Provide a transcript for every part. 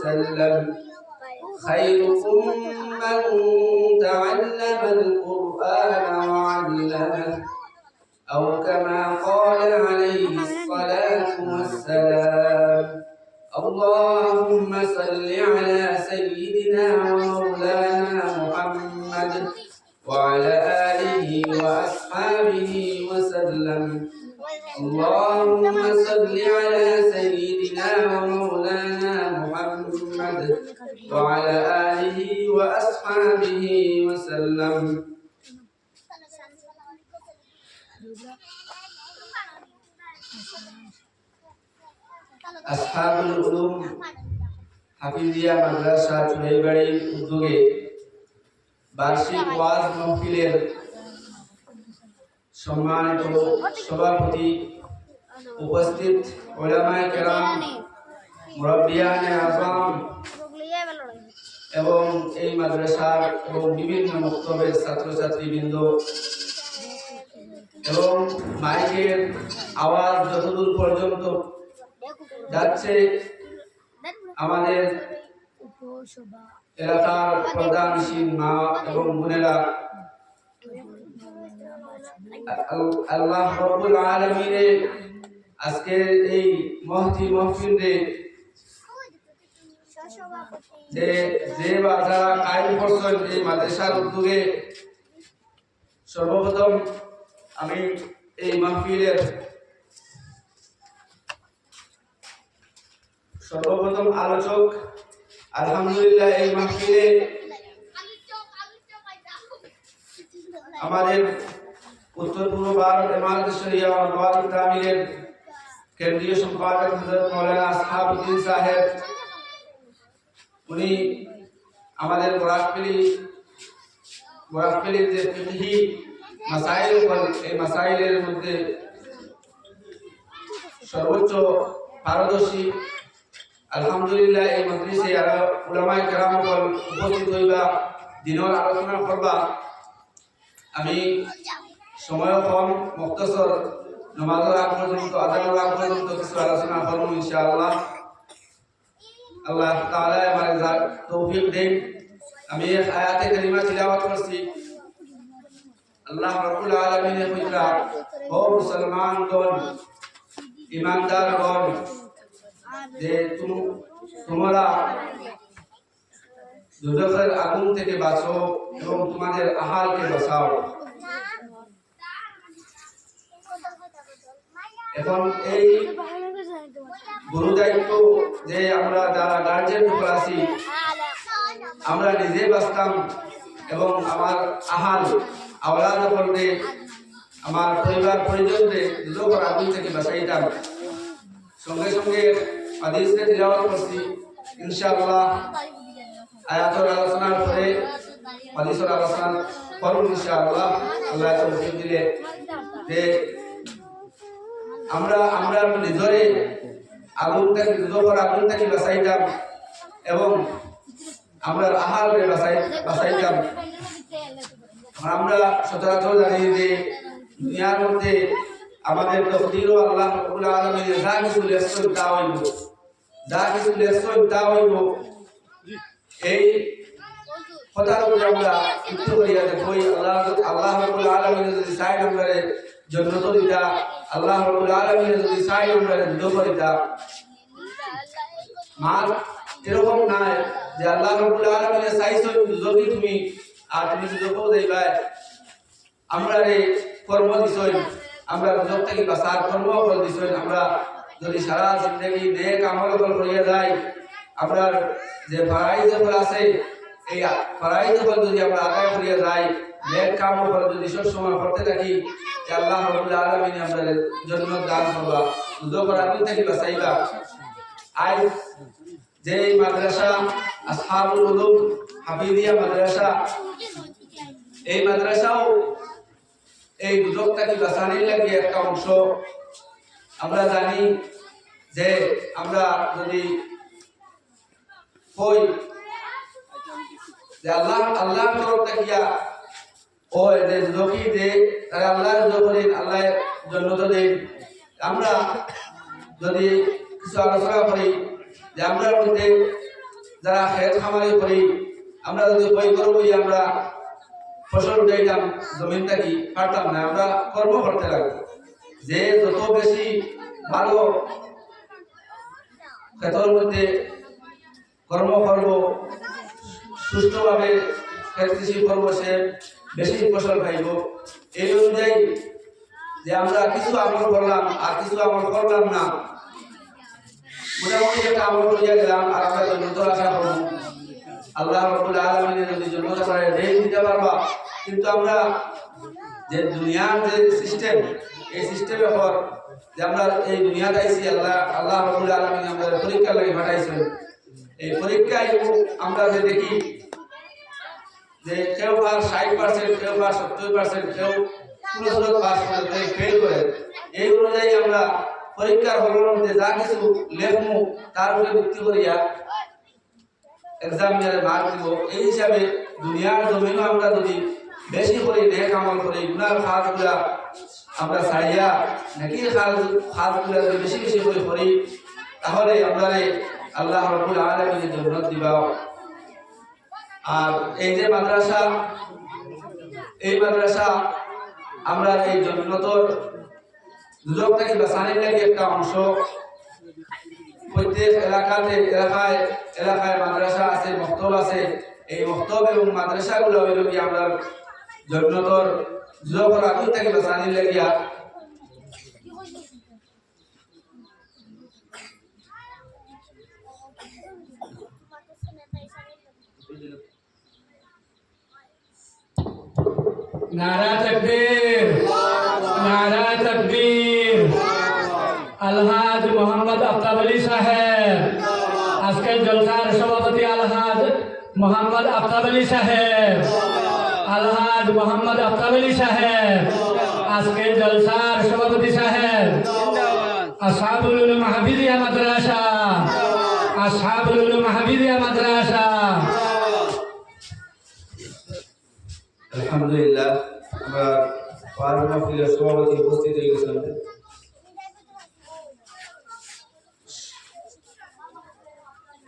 وسلم خيركم من تعلم القرآن وعلمه أو كما قال عليه الصلاة والسلام. اللهم صل على سيدنا ومولانا محمد وعلى آله وأصحابه وسلم. اللهم صل على سيدنا ومولانا محمد وعلى آله وأصحابه وسلم. আসহাবুল উলুম হাফিজিয়া মাদ্রাসা চুরাইবাড়ির উদ্যোগে বার্ষিক ওয়াজ মাহফিলের সম্মানিত সভাপতি, উপস্থিত উলামায়ে কেরাম, মুরাব্বিয়ানে আযম এবং এই মাদ্রাসার এবং বিভিন্ন মক্তবের ছাত্রছাত্রীবৃন্দ এবং মাইকের আওয়াজ যতদূর পর্যন্ত যাচ্ছে আমাদের এলাকার প্রধানশীল মা এবং বোনেরা, আল্লাহ রাব্বুল আলামিনের আজকের এই মহতি মাহফিলে যে যারা কায়েম করছেন এই মাদ্রাসার উদ্যোগে, সর্বপ্রথম আমি এই মাহফিলের সর্বপ্রথম আলোচক, আলহামদুলিল্লাহ এই মাহফিলে আমাদের উত্তর পূর্ব ভারত ইমারত শরিয়া ও নওয়াজ তামিলের কেন্দ্রীয় সম্পাদক হযরত মাওলানা আসহাবুদ্দিন সাহেব, উনি আমাদের বরাকপেলির যে ফিকহি মাসাইল, এই মাসাইলের মধ্যে সর্বোচ্চ পারদর্শী। আলহামদুলিল্লাহ এই মজলিসে আরো উলামায়ে কেরাম উপস্থিত হইবা, দিনের আলোচনা করবা। আমি সময় কম, মুক্তসর, নামাজের আগ পর্যন্ত, আযানের আগ পর্যন্ত কিছু আলোচনা করব ইনশাআল্লাহ। আল্লাহ তাআলা আমাদের তৌফিক দেন। আমি এক আয়াতে কারিমা তিলাওয়াত করছি। আল্লাহ রাব্বুল আলামিনের কইরা, ও মুসলমানগণ, ঈমানদারগণ, যে তোমরা দুজখের আগুন থেকে বাঁচো এবং তোমাদের আহালকে বাঁচাও। এখন এই গুরু দায়িত্ব যে আমরা যারা গার্জেন উপর আছি, আমরা নিজে বাঁচতাম এবং আমার আহাল আওলাদ বলতে আমার পরিবার পরিজনকে দুজখের আগুন থেকে বাঁচাইতাম। সঙ্গে সঙ্গে হাদিসে তিলাওয়াত করছি ইনশাআল্লাহ। আয়াতের আলোচনার পরে হাদিসের আলোচনা করব ইনশাআল্লাহ, আল্লাহ তৌফিক দিলে। যে আমরা নিজরে আগুন থেকে, দুজখের আগুন থেকে বাঁচাইতাম এবং আমরা আহালকে বাঁচাইতাম। আমরা সচরাচর জানি যে দুনিয়ার মধ্যে আমাদের তকদিরও আল্লাহ রাব্বুল আলামিন যা কিছু লেখছেন তা হইব, এই কথার উপরে আমরা একটু করিয়া দেখই। আল্লাহ রাব্বুল আলামিন যদি চাই আমরা জান্নাত দিতা, আল্লাহ রাব্বুল আলামিন যদি চাই আমরা দুজখ দিতা। মার এরকম নাই যে আল্লাহ রাব্বুল আলামিন চাইছেন দুজখই তুমি আর তুমি দুজখও দেইবা। আমরা কর্ম দিছেন, আমরা দুজখ থেকে বাঁচার কর্ম করে দিছেন। আমরা যদি সারা জিন্দগি নেক আমল করিয়া যাই, আমরা যে ফরাইজ আছে এই ফরাইজ যদি আমরা আদায় করিয়া যাই, নেক কাম যদি সব সময় করতে থাকি, আল্লাহ রাব্বুল আলামিন আমাদের জান্নাত দান করবা, দুজখের আগুন থেকে বাঁচাইবা। আজ যে মাদ্রাসা আসহাবুল উলুম হাফিজিয়া মাদ্রাসা, এই মাদ্রাসাও এই দুজখ থেকে বাঁচানোর লাগে একটা অংশ। আমরা জানি যে আমরা যদি কই যে আল্লাহর তরফ থেকে ও যে দুজখই দে, তারা আল্লাহর জগরেন, আল্লাহ জান্নাত দেন। আমরা যদি কিছু আলোচনা করি যে আমরা মধ্যে যারা খেত খামারি করি আমরা যদি কই করবো আমরা ফসল উঠাইতাম জমিন থাকি পারতাম না, আমরা কর্ম করতে লাগবো। যে যত বেশি ভালো ক্ষেতের মধ্যে কর্ম করবো, সুষ্ঠুভাবে ক্ষেত কৃষি করবো, সে বেশি ফসল পাইব। এই অনুযায়ী যে আমরা কিছু আমল করলাম আর কিছু আমল করলাম না, মোটামুটি একটা আমল করিয়া গেলাম আর আমরা জন্মত আশা করবো আল্লাহ রাব্বুল আলামিনের যদি জন্মত করে রেল দিতে পারবা। কিন্তু আমরা যে দুনিয়ার যে সিস্টেম, এই সিস্টেমের পর যে আমরা এই দুনিয়াতে আইছি, আল্লাহ রাব্বুল আলামিন আমাদের পরীক্ষা লাগি পাঠাইছেন। এই পরীক্ষায় আমরা যে দেখি যে কেউ পাস 60%, কেউ পাস 70%, কেউ 50% পাস করে, ফেল করে। এই অনুযায়ী আমরা পরীক্ষার হলের মধ্যে যা কিছু লেখমু তার উপরে ভিত্তি করিয়া এক্সামিনারে মার্ক দিব। এই হিসাবে দুনিয়ার জমিনও আমরা যদি বেশি করে নেক আমল করি, গুনার কাজগুলা আমরা ছাড়িয়া নেকির কাজগুলা যদি বেশি বেশি করে করি, তাহলে আমরা আল্লাহ রাব্বুল আলামিনের জান্নাত দিবা। আর এই যে মাদ্রাসা, এই মাদ্রাসা আমরা এই জান্নাতের দুজক থেকে বাঁচানোর লাগি একটা অংশ। প্রত্যেক এলাকায় মাদ্রাসা আছে, মক্তব আছে। এই মক্তব এবং মাদ্রাসাগুলো হইল কি আমরা জান্নাতের দুজকের আগুন থেকে বাঁচানোর লাগিয়া नारा तकबीर, नारा तकबीर। अलहाज मोहम्मद आफ्ताब अली साहेब, আজকের জলসার সভাপতি আলহাজ মোহাম্মদ आफ्ताब अली সাহেব, আলহাজ মোহাম্মদ आफ्ताब अली সাহেব, আজকের জলসার সভাপতি সাহেব, আসহাবুল উলুম হাফিজিয়া মাদ্রাসা, আসহাবুল উলুম হাফিজিয়া মাদ্রাসা। আলহামদুলিল্লাহ, আমরা ওয়াজ মাহফিলের সভাপতি উপস্থিত হয়ে গেছেন।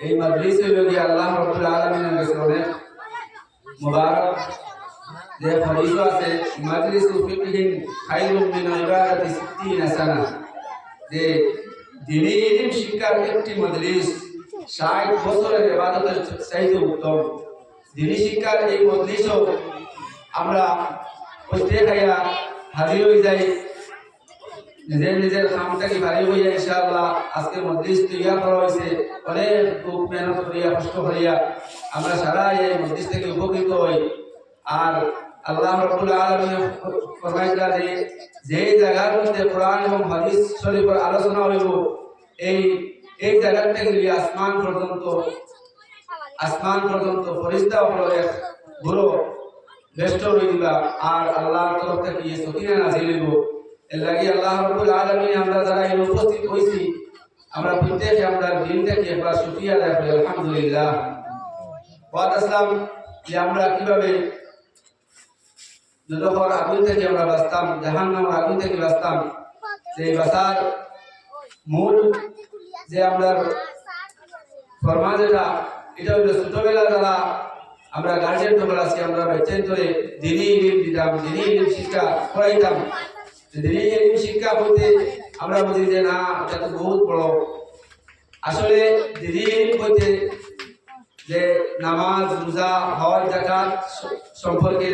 এই মজলিসে লোক আল্লাহ রাব্বুল আলামিনের কাছে অনেক মুবারক। যে হাদিস আছে, মজলিসু ফিকহিন খায়রুম মিন ইবাদাতি 60 সানা, যে দ্বীনি ইলম শিক্ষার একটি মজলিস 60 বছরের ইবাদতের চাইতে উত্তম। দ্বীনি শিক্ষার এই মজলিসও আমরা প্রত্যেকেই হাজির হয়ে যাই, নিজের নিজের কামটাকে বাড়ি হইয়া ইনশাআল্লাহ। আজকে মজলিস তৈরি করা হয়েছে অনেক খুব মেহনত করিয়া, কষ্ট করিয়া আমরা সারা এই মজলিস থেকে উপকৃত হই। আর আল্লাহ রাব্বুল আলামিন ফরমাইলেন যে জায়গার মধ্যে কোরআন এবং হাদিস শরীফের আলোচনা হইব, এই জায়গা থেকে আসমান পর্যন্ত ফেরেশতা হলে গুরু বেষ্ট হয়ে দিবা। আর আল্লাহর তরফ থেকে এই সকিনা নাযিল হইব। এর লাগি আল্লাহ রাব্বুল আলামিন আমরা যারা এই উপস্থিত হইছি, আমরা প্রত্যেকে আমরা দিনটাকে একবার শুকরিয়া আদায় করি আলহামদুলিল্লাহ। ওয়াদ আসলাম যে আমরা কিভাবে যখন আগুন থেকে আমরা বাঁচতাম, জাহান্নামের আগুন থেকে বাঁচতাম। সেই বাঁচার মূল যে আমরা ফরমা যেটা, এটা হলো ছোটবেলা যারা আমরা গার্জিয়ান তোমরা আছি, আমরা বাচ্চাদের ধরে দ্বীনি ইলম দিতাম, দ্বীনি ইলম শিক্ষা করাইতাম। দ্বীনি ইলম শিক্ষা বলতে আমরা বুঝি যে না, এটা তো বহুত বড়। আসলে দ্বীনি ইলম বলতে যে নামাজ, রোজা, হজ, যাকাত সম্পর্কে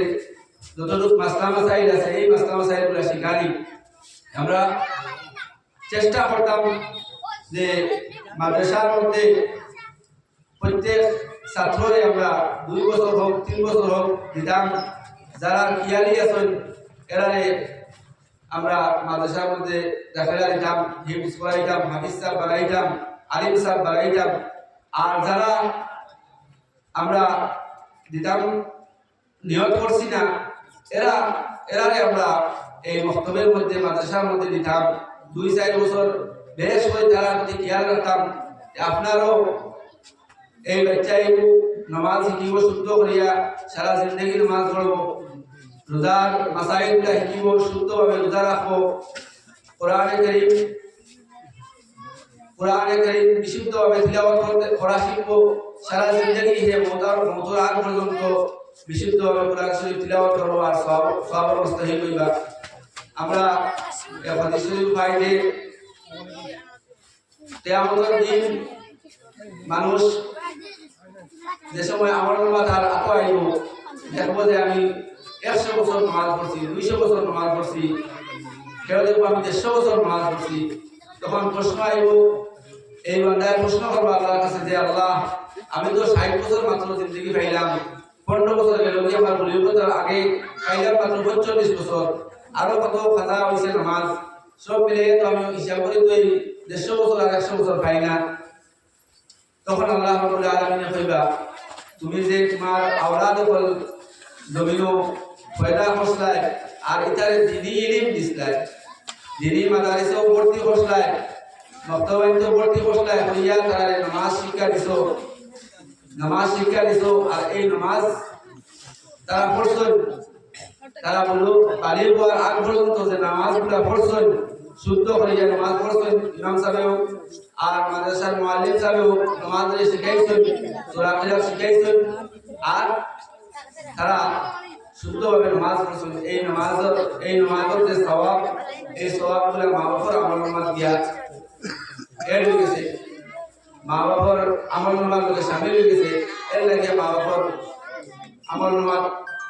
যতটুকু মাসলা মাসাইল আছে, এই মাসলা মাসাইলগুলো শিখানি। আমরা চেষ্টা করতাম যে মাদ্রাসার মধ্যে প্রত্যেক ছাত্ররে আমরা 2 বছর হোক 3 বছর হোক দিতাম। যারা কিয়ালি আছেন এরারে আমরা মাদ্রাসার মধ্যে দাখিলা দিতাম, হিফজ করাইতাম, হাফিজ সাহেব বানাইতাম, আলিম সাহেব বানাইতাম। আর যারা আমরা দিতাম নিয়ত করছি না, এরারে আমরা এই মক্তবের মধ্যে মাদ্রাসার মধ্যে দিতাম। 2-4 বছর বেশ করে তারা প্রতি খেয়াল রাখতাম যে আপনারও এই বাচ্চাই নামাজ শিখিব, শুদ্ধ করিয়া সারা জিন্দগি নামাজ পড়ব, রোজার মাসাইলগুলা শিখিব, শুদ্ধভাবে রোজা রাখবো, কোরআনে কারীম কোরআনে কারীম বিশুদ্ধভাবে তিলাওয়াত করা শিখবো, সারা জিন্দেগি হে মওতার আগ পর্যন্ত বিশুদ্ধভাবে কোরআন শরীফ তিলাওয়াত করবো আর সওয়াবের মুস্তাহিক হইবা। আমরা এই হাদিস শরীফ পাই যে কিয়ামতের দিন মানুষ যে সময় আমার মাথার আতো আইব, দেখবো যে আমি 100 বছর নামাজ পড়ছি, 200 বছর নামাজ পড়ছি, কেউ দেখবো আমি 150 বছর নামাজ পড়ছি। তখন প্রশ্ন আইব, এই বান্দায় প্রশ্ন করবো আল্লাহর কাছে যে আল্লাহ আমি তো 60 বছর মাত্র জিন্দগি পাইলাম, 15 বছর গেল কি আমার বুলিগতার আগে পাইলাম মাত্র 45 বছর, আরো কত খাজা হয়েছে নামাজ, সব মিলিয়ে তো আমি হিসাব করি তো এই 150 বছর আর 100 বছর পাই না। তখন আল্লাহ রাব্বুল আলামিন কইবা তুমি যে তোমার আওলাদ হল জমিনো পয়দা করছলাই আর ইতারে দিদি ইলম দিছলাই, দিদি মাদারিসে ভর্তি করছলাই, মক্তবাইতে ভর্তি করছলাই, হইয়া তারে নামাজ শিক্ষা দিছো, আর এই নামাজ তারা পড়ছেন, তারা বলল বালির হওয়ার আগ পর্যন্ত যে নামাজগুলা পড়ছেন শুদ্ধ করিয়া নামাজ পড়ছেন, ইমাম সাহেব আর মাদ্রাসার মুআল্লিম সাহেব নামাজ শিখাইছেন, সূরা কিরাত শিখাইছেন, আর তারা শুদ্ধভাবে নামাজ পড়ছেন। এই নামাজের যে সওয়াব, এই সওয়াবগুলো মা বাবার আমল নামাজ দিয়া এর হয়ে গেছে, মা বাবার আমল নামাজ লোকে সামিল হয়ে গেছে। এর লাগে মা বাবার আমল নামাজ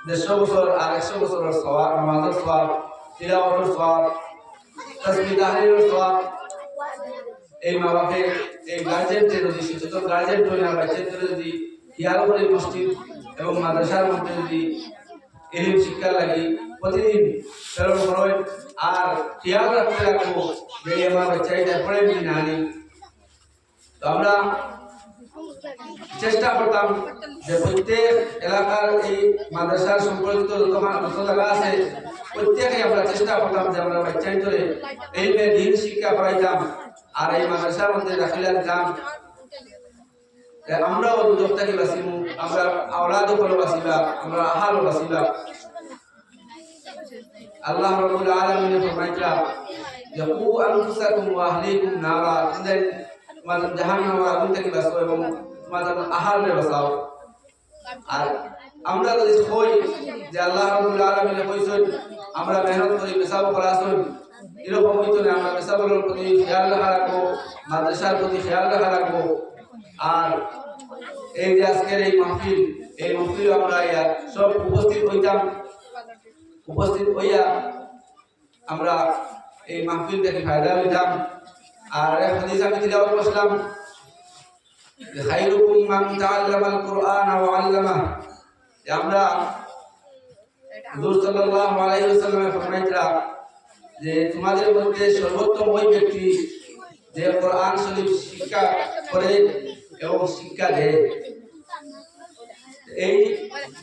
150 বছর আর 100 বছরের সওয়াব, নামাজের সওয়াব, তিলাওয়াতের সওয়াব, তাসবিহ তাহলিলের সওয়াব। এই মা বাপে এই গার্জেনকে যদি সচেতন গার্জেন হয়ে না বাচ্চাদের যদি খেয়াল করে মসজিদ এবং মাদ্রাসার মধ্যে যদি ইলম শিক্ষা লাগি প্রতিদিন প্রেরণ করেন আর খেয়াল রাখতে রাখবো যে আমার বাচ্চাটা পড়ে কি না নি। তো আমরা চেষ্টা করতাম যে প্রত্যেক এলাকার এই মাদ্রাসার সম্পর্কিত যত জায়গা আছে প্রত্যেকে আমরা চেষ্টা করতাম যে আমরা বাচ্চাদের এই দিন শিক্ষা করাইতাম আর এই মাদ্রাসার মধ্যে দাখিলা দিতাম। আমরাও দুজক থেকে বাঁচিব, আমরা আওলাদও করে বাঁচিবা, আমরা আহারও বাঁচিবা। আল্লাহ রাব্বুল আলামিন ফরমাইতা ইয়াকু আনফুসাকুম ওয়া আহলিকুম নারা, তোমাদের জাহান্নামের আগুন থেকে বাঁচো এবং তোমাদের আহারে বাঁচাও। আর আমরা যদি কই যে আল্লাহ রাব্বুল আলামিন কইছেন আমরা মেহনত করি পেশাব করাছেন, এরকম হইতো না। আমরা পেশাবের প্রতি খেয়াল রাখবো, মাদ্রাসার প্রতি খেয়াল রাখবো। আর এই যে আজকের এই মাহফিল আমরা সব উপস্থিত হইতাম, উপস্থিত হইয়া আমরা এই মাহফিল থেকে ফায়দা হইতাম। আর এক হাদিস আমি তিলাওয়াত করলাম, খায়রুকুম মান তাআল্লামাল কুরআন ওয়া আল্লামা। আমরা হুজুর সাল্লাল্লাহু আলাইহি ওয়াসাল্লাম ফরমাইতরা যে তোমাদের মধ্যে সর্বোত্তম ওই ব্যক্তি যে কোরআন শরীফ শিক্ষা করে এবং শিক্ষা দেয়। এই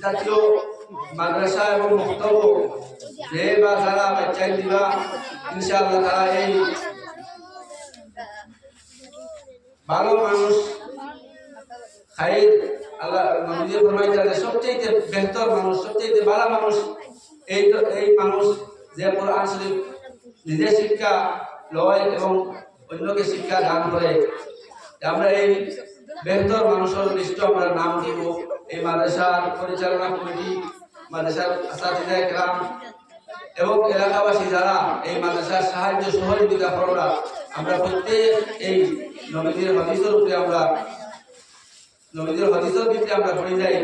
জাতীয় মাদ্রাসা এবং মক্তব যে বা যারা বাচ্চা দিবা ইনশাআল্লাহ তারা এই ভালো মানুষ খাইর আল্লাহ নবী ফরমাইতা যে সবচেয়ে বেহতর মানুষ, সবচেয়ে ভালো মানুষ এই মানুষ যে কোরআন শরীফ নিজে শিক্ষা লয় এবং অন্যকে শিক্ষা দান করে। আমরা এই বেহতর মানুষের লিস্ট আমরা নাম দিব। এই মাদ্রাসার পরিচালনা কমিটি, মাদ্রাসার আসাতিজা কেরাম এবং এলাকাবাসী যারা এই মাদ্রাসার সাহায্য সহযোগিতা করা, আমরা প্রত্যেক এই নবীদের হাদিসের উপরে আমরা নবীদের হাদিসের ভিত্তিতে আমরা পড়ে যাই।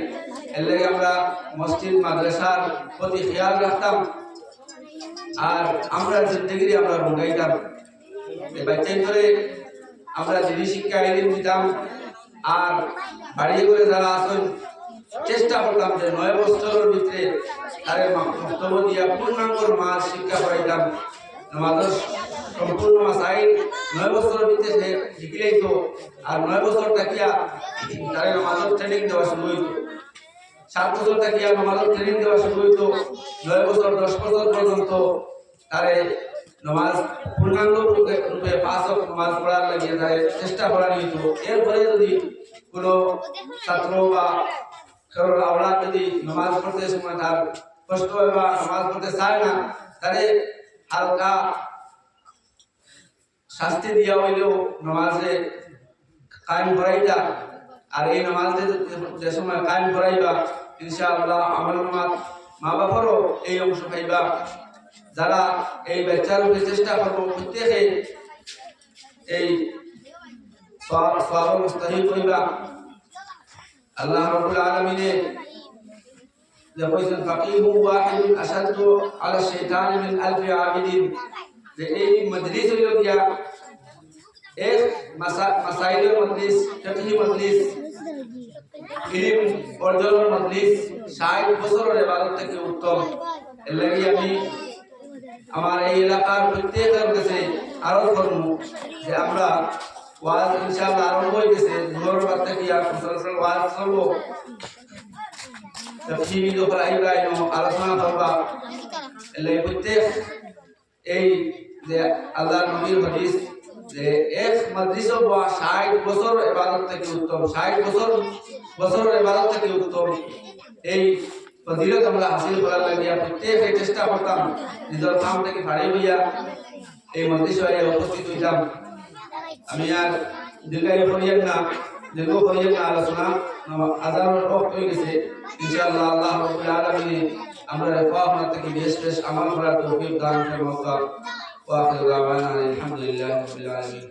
এর লাগে আমরা মসজিদ মাদ্রাসার প্রতি খেয়াল রাখতাম আর আমরা জিন্দেগি আমরা রঙাইতাম। এই বাচ্চাই ধরে আমরা দিদি শিক্ষা ইলম দিতাম আর বাড়ি করে যারা আসেন চেষ্টা করতাম যে 9 বছরের ভিতরে তারে বক্তব্য দিয়া পূর্ণাঙ্গ মাস শিক্ষা করাইতাম। নামাজের সম্পূর্ণ মাসাইল 9 বছরের ভিতরে সে শিখিলেই তো, আর 9 বছর থাকিয়া তারে নামাজের ট্রেনিং দেওয়া শুরু হইতো। 7 বছর থাকিয়া নামাজের ট্রেনিং দেওয়া শুরু হইতো। 9 বছর 10 বছর পর্যন্ত তারে নামাজ পূর্ণাঙ্গ রূপে 5 ওয়াক্ত নামাজ পড়ার লাগিয়ে তারে চেষ্টা করা হইতো। এরপরে যদি কোনো ছাত্র বা কারোর আওলাদ যদি নামাজ পড়তে সময় তার কষ্ট হয় বা নামাজ পড়তে চায় না, তারে হালকা শাস্তি দিয়া হইলেও নামাজে কায়েম করাইতা আর এই নামাজ যে সময় কায়েম করাইবা ইনশাআল্লাহ আমল নামাজ মা বাবারও এই অংশ পাইবা যারা এই বাচ্চার উপরে চেষ্টা করবো প্রত্যেকে এই সওয়াব মুস্তাহিক হইবা আল্লাহ রাব্বুল আলামিনে যে কইছেন ফাকিহু ওয়াহিদুন আশাদ্দু আলা শাইতানি মিন আলফি আবিদিন যে এই মজলিস হইল গিয়া এক মাসাইলের মজলিস ফিকহি মজলিস ইলম অর্জনের মজলিস 60 বছরের ইবাদত থেকে উত্তম এর লাগি আমি আমার এই এলাকার প্রত্যেকের কাছে আরো করব যে আমরা ওয়াজ ইনশাআল্লাহ আরম্ভ হয়ে গেছে জোহর বাদ থেকে মুসলসল ওয়াজ চলবো তফসিলি উপর আইবাইনো আলোচনা করবা এলে প্রত্যেক এই যে আল্লাহর নবীর হাদিস যে এক মজলিস 60 বছর ইবাদত থেকে উত্তম 60 বছর ইবাদত থেকে উত্তম এই ফজিলত আমরা হাসিল করার লাগিয়া প্রত্যেকে চেষ্টা করতাম নিজের কাম থেকে ফাড়ি হইয়া এই মজলিসে উপস্থিত হইতাম আমি আর দীর্ঘ করিয়েন না আলোচনা আজানের ওয়াক্ত হয়ে গেছে ইনশাআল্লাহ আল্লাহ রাব্বুল আলামিন আমরা ফাহম থেকে বেশ আমল করার তৌফিক দান করুন ওয়া আখিরু দাওয়ানা আলহামদুলিল্লাহি রাব্বিল আলামিন